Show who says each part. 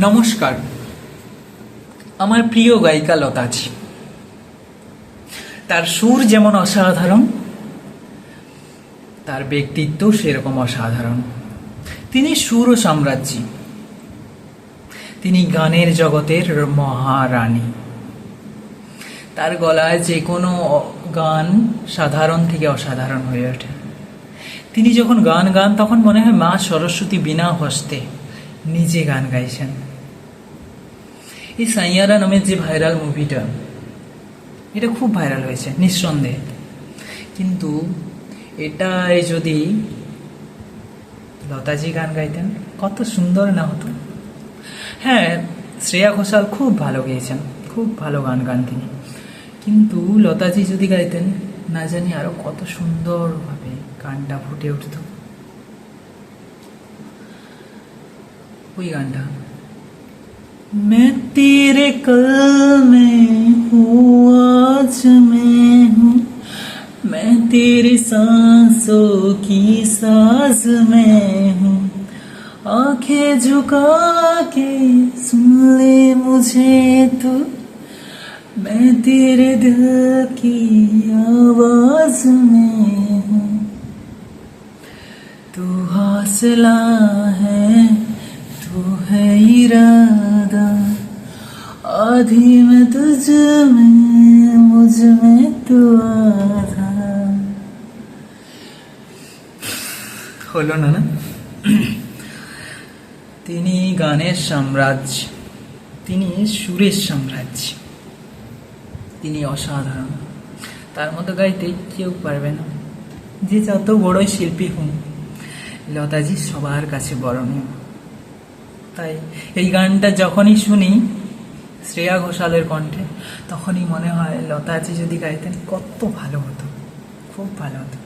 Speaker 1: নমস্কার। আমার প্রিয় গায়িকা লতাজি। তার সুর যেমন অসাধারণ, তার ব্যক্তিত্ব সেরকম অসাধারণ। তিনি সুর ও সাম্রাজ্যী, তিনি গানের জগতের মহারানী। তার গলায় যে কোনো গান সাধারণ থেকে অসাধারণ হয়ে ওঠে। তিনি যখন গান গান তখন মনে হয় মা সরস্বতী বিনা হস্তে নিজে গান গাইছেন। এই সাইয়ারা নামের যে ভাইরাল মুভিটা, এটা খুব ভাইরাল হয়েছে নিঃসন্দেহে, কিন্তু এটাই যদি লতাজি গান গাইতেন কত সুন্দর না হতো। হ্যাঁ, শ্রেয়া ঘোষাল খুব ভালো গেয়েছেন, খুব ভালো গান গান তিনি, কিন্তু লতাজি যদি গাইতেন না জানি আরো কত সুন্দরভাবে গানটা ফুটে উঠত। ওই গানটা, मैं तेरे कल में हूँ आज मैं हूँ, मैं तेरे सांसों की साज में हूँ, आंखें झुका के सुन ले मुझे तू, मैं तेरे दिल की आवाज में हूँ, तू हौसला है तू है इरादा, आधी में तुझ में मुझ में तू आधा। হলো না? তিনি গানের সাম্রাজ্য, তিনি সুরের সাম্রাজ্য, তিনি অসাধারণ। তার মতো গাইতে কেউ পারবে না। যে যত বড়ই শিল্পী হোক, লতাজি সবার কাছে বরণীয়। তাই এই গানটা যখনই শুনি শ্রেয়া ঘোষালের কণ্ঠে, তখনই মনে হয় লতাজি যদি গাইতেন কত ভালো হতো, খুব ভালো হতো।